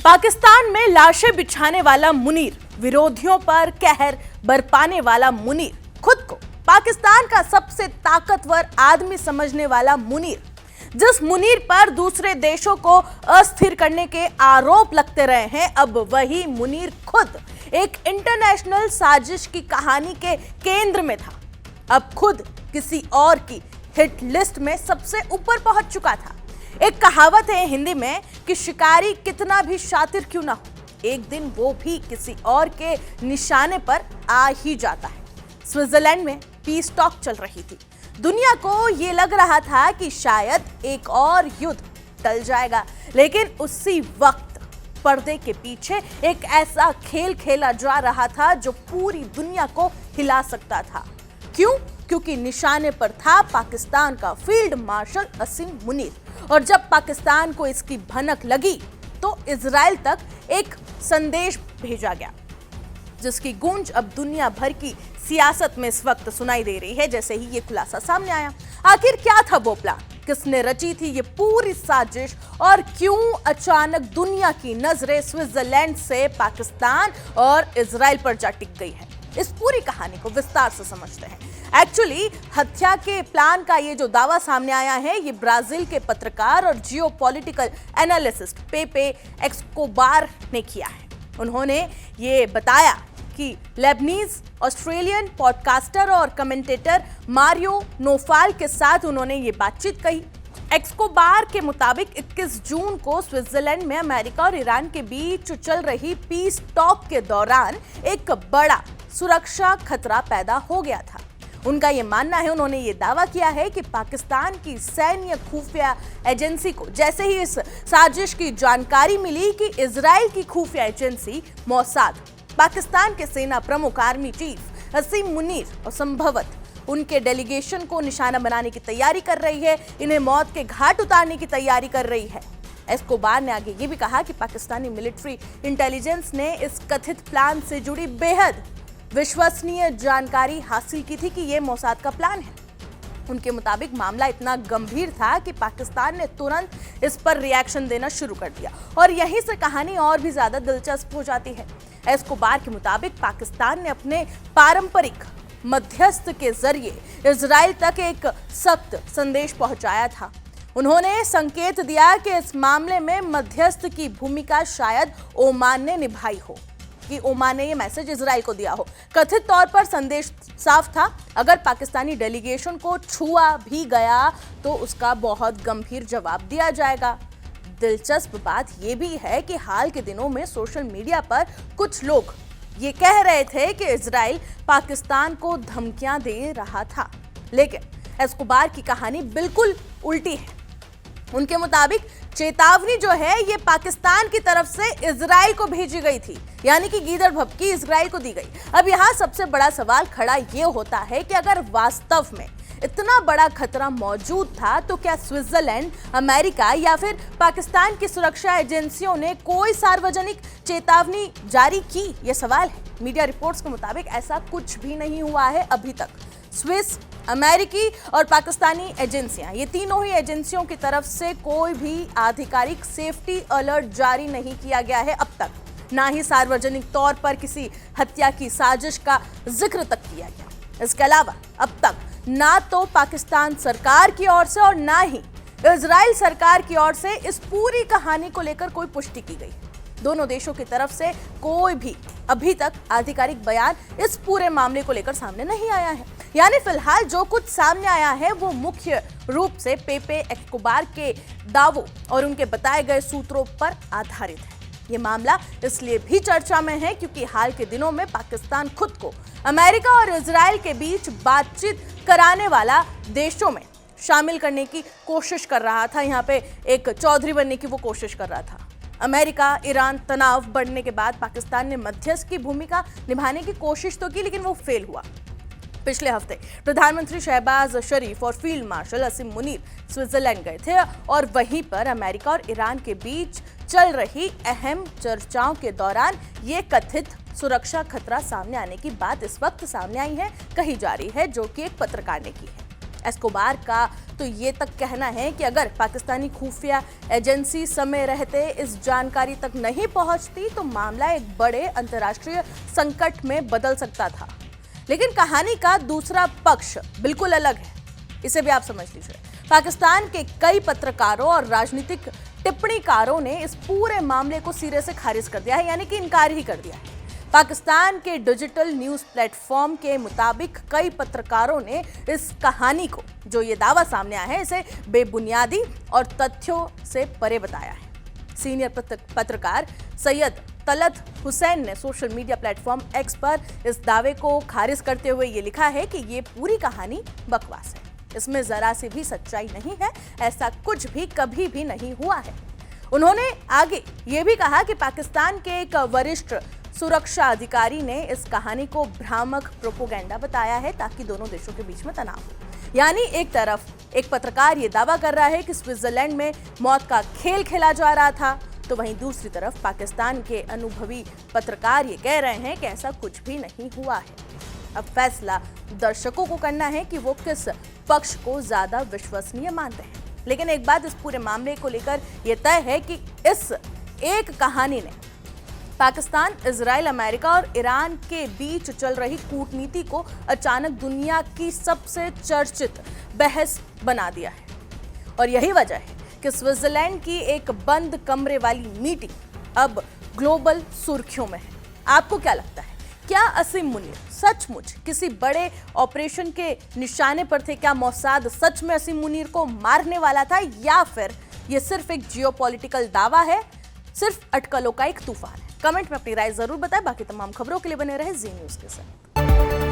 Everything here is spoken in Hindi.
पाकिस्तान में लाशें बिछाने वाला मुनीर, विरोधियों पर कहर बरपाने वाला मुनीर, खुद को पाकिस्तान का सबसे ताकतवर आदमी समझने वाला मुनीर, जिस मुनीर पर दूसरे देशों को अस्थिर करने के आरोप लगते रहे हैं, अब वही मुनीर खुद एक इंटरनेशनल साजिश की कहानी के केंद्र में था। अब खुद किसी और की हिट लिस्ट में सबसे ऊपर पहुंच चुका था। एक कहावत है हिंदी में कि शिकारी कितना भी शातिर क्यों ना हो, एक दिन वो भी किसी और के निशाने पर आ ही जाता है। स्विट्जरलैंड में पीस टॉक चल रही थी। दुनिया को ये लग रहा था कि शायद एक और युद्ध टल जाएगा, लेकिन उसी वक्त पर्दे के पीछे एक ऐसा खेल खेला जा रहा था जो पूरी दुनिया को हिला सकता था। क्यों? क्योंकि निशाने पर था पाकिस्तान का फील्ड मार्शल असीम मुनीर, और जब पाकिस्तान को इसकी भनक लगी तो इजराइल तक एक संदेश भेजा गया, जिसकी गूंज अब दुनिया भर की सियासत में इस वक्त सुनाई दे रही है। जैसे ही ये खुलासा सामने आया, आखिर क्या था वो प्लान, किसने रची थी ये पूरी साजिश, और क्यों अचानक दुनिया की नजरें स्विट्जरलैंड से पाकिस्तान और इजराइल पर जा टिक गई है, इस पूरी कहानी को विस्तार से समझते हैं। एक्चुअली हत्या के प्लान का ये जो दावा सामने आया है, ये ब्राजील के पत्रकार और जियोपॉलिटिकल एनालिस्ट पेपे एस्कोबार ने किया है। उन्होंने ये बताया कि लेबनीज ऑस्ट्रेलियन पॉडकास्टर और कमेंटेटर मारियो नोफाल के साथ उन्होंने ये बातचीत कही। एस्कोबार के मुताबिक 21 जून को स्विट्जरलैंड में अमेरिका और ईरान के बीच चल रही पीस टॉक के दौरान एक बड़ा सुरक्षा खतरा पैदा हो गया था। उनका ये मानना है, उन्होंने ये दावा किया है कि पाकिस्तान की सैन्य खुफिया एजेंसी को जैसे ही इस साजिश की जानकारी मिली कि इजराइल की खुफिया एजेंसी मोसाद पाकिस्तान के सेना प्रमुख आर्मी चीफ असीम मुनीर और संभवतः उनके डेलीगेशन को निशाना बनाने की तैयारी कर रही है, इन्हें मौत के घाट उतारने की तैयारी कर रही है। एस्कोबार ने आगे ये भी कहा कि पाकिस्तानी मिलिट्री इंटेलिजेंस ने इस कथित प्लान से जुड़ी बेहद विश्वसनीय जानकारी हासिल की थी कि यह मोसाद का प्लान है। उनके मुताबिक मामला इतना गंभीर था कि पाकिस्तान ने तुरंत इस पर रिएक्शन देना शुरू कर दिया, और यहीं से कहानी और भी ज्यादा दिलचस्प हो जाती है। एस्कोबार के मुताबिक पाकिस्तान ने अपने पारंपरिक मध्यस्थ के जरिए इजराइल तक एक सख्त संदेश पहुंचाया था। उन्होंने संकेत दिया कि इस मामले में मध्यस्थ की भूमिका शायद ओमान ने निभाई हो, कि ओमान ने ये मैसेज इजराइल को दिया हो। कथित तौर पर संदेश साफ था, अगर पाकिस्तानी डेलीगेशन को छुआ भी गया तो उसका बहुत गंभीर जवाब दिया जाएगा। दिलचस्प बात यह भी है कि हाल के दिनों में सोशल मीडिया पर कुछ लोग ये कह रहे थे कि इजराइल पाकिस्तान को धमकियां दे रहा था, लेकिन एस्कोबार की कहानी बिल्कुल उल्टी है। उनके मुताबिक चेतावनी जो है ये पाकिस्तान की तरफ से इजराइल को भेजी गई थी, यानी कि गीदड़ भभकी इजराइल को दी गई। अब यहाँ सबसे बड़ा सवाल खड़ा ये होता है कि अगर वास्तव में इतना बड़ा खतरा मौजूद था तो क्या स्विट्जरलैंड, अमेरिका या फिर पाकिस्तान की सुरक्षा एजेंसियों ने कोई सार्वजनिक चेतावनी जारी की? यह सवाल है। मीडिया रिपोर्ट्स के मुताबिक ऐसा कुछ भी नहीं हुआ है अभी तक। स्विस, अमेरिकी और पाकिस्तानी एजेंसियां, ये तीनों ही एजेंसियों की तरफ से कोई भी आधिकारिक सेफ्टी अलर्ट जारी नहीं किया गया है अब तक, ना ही सार्वजनिक तौर पर किसी हत्या की साजिश का जिक्र तक किया गया। इसके अलावा अब तक ना तो पाकिस्तान सरकार की ओर से और ना ही इजराइल सरकार की ओर से इस पूरी कहानी को लेकर कोई पुष्टि की गई। दोनों देशों की तरफ से कोई भी अभी तक आधिकारिक बयान इस पूरे मामले को लेकर सामने नहीं आया है। यानी फिलहाल जो कुछ सामने आया है वो मुख्य रूप से पेपे एस्कोबार के दावों और उनके बताए गए सूत्रों पर आधारित है। ये मामला इसलिए भी चर्चा में है क्योंकि हाल के दिनों में पाकिस्तान खुद को अमेरिका और इजराइल के बीच बातचीत कराने वाला देशों में शामिल करने की कोशिश कर रहा था। यहाँ पे एक चौधरी बनने की वो कोशिश कर रहा था। अमेरिका ईरान तनाव बढ़ने के बाद पाकिस्तान ने मध्यस्थ की भूमिका निभाने की कोशिश तो की, लेकिन वो फेल हुआ। पिछले हफ्ते प्रधानमंत्री शहबाज शरीफ और फील्ड मार्शल असीम मुनीर स्विट्जरलैंड गए थे, और वहीं पर अमेरिका और ईरान के बीच चल रही अहम चर्चाओं के दौरान ये कथित सुरक्षा खतरा सामने आने की बात इस वक्त सामने आई है, कही जा रही है, जो कि एक पत्रकार ने की है। एस्कोबार का तो ये तक कहना है कि अगर पाकिस्तानी खुफिया एजेंसी समय रहते इस जानकारी तक नहीं पहुंचती तो मामला एक बड़े अंतर्राष्ट्रीय संकट में बदल सकता था। लेकिन कहानी का दूसरा पक्ष बिल्कुल अलग है, इसे भी आप समझ लीजिए। पाकिस्तान के कई पत्रकारों और राजनीतिक टिप्पणीकारों ने इस पूरे मामले को सिरे से खारिज कर दिया है, यानी कि इनकार ही कर दिया है। पाकिस्तान के डिजिटल न्यूज प्लेटफॉर्म के मुताबिक कई पत्रकारों ने इस कहानी को, जो ये दावा सामने आया है, इसे बेबुनियादी और तथ्यों से परे बताया है। सीनियर पत्रकार सैयद तलत हुसैन ने सोशल मीडिया प्लेटफॉर्म एक्स पर इस दावे को खारिज करते हुए ये लिखा है कि ये पूरी कहानी बकवास है, इसमें जरा सी भी सच्चाई नहीं है, ऐसा कुछ भी कभी भी नहीं हुआ है। उन्होंने आगे ये भी कहा कि पाकिस्तान के एक वरिष्ठ सुरक्षा अधिकारी ने इस कहानी को भ्रामक प्रोपोगेंडा बताया है ताकि दोनों देशों के बीच में तनाव हो। यानी एक तरफ एक पत्रकार ये दावा कर रहा है कि स्विट्जरलैंड में मौत का खेल खेला जा रहा था, तो वहीं दूसरी तरफ पाकिस्तान के अनुभवी पत्रकार ये कह रहे हैं कि ऐसा कुछ भी नहीं हुआ है। अब फैसला दर्शकों को करना है कि वो किस पक्ष को ज्यादा विश्वसनीय मानते हैं। लेकिन एक बात इस पूरे मामले को लेकर यह तय है कि इस एक कहानी ने पाकिस्तान, इजराइल, अमेरिका और ईरान के बीच चल रही कूटनीति को अचानक दुनिया की सबसे चर्चित बहस बना दिया है। और यही वजह है कि स्विट्जरलैंड की एक बंद कमरे वाली मीटिंग अब ग्लोबल सुर्खियों में है। आपको क्या लगता है, क्या असीम मुनीर सचमुच किसी बड़े ऑपरेशन के निशाने पर थे? क्या मोसाद सच में असीम मुनीर को मारने वाला था, या फिर यह सिर्फ एक जियोपॉलिटिकल दावा है, सिर्फ अटकलों का एक तूफान है? कमेंट में अपनी राय जरूर बताएं। बाकी तमाम खबरों के लिए बने रहे जी न्यूज़ के साथ।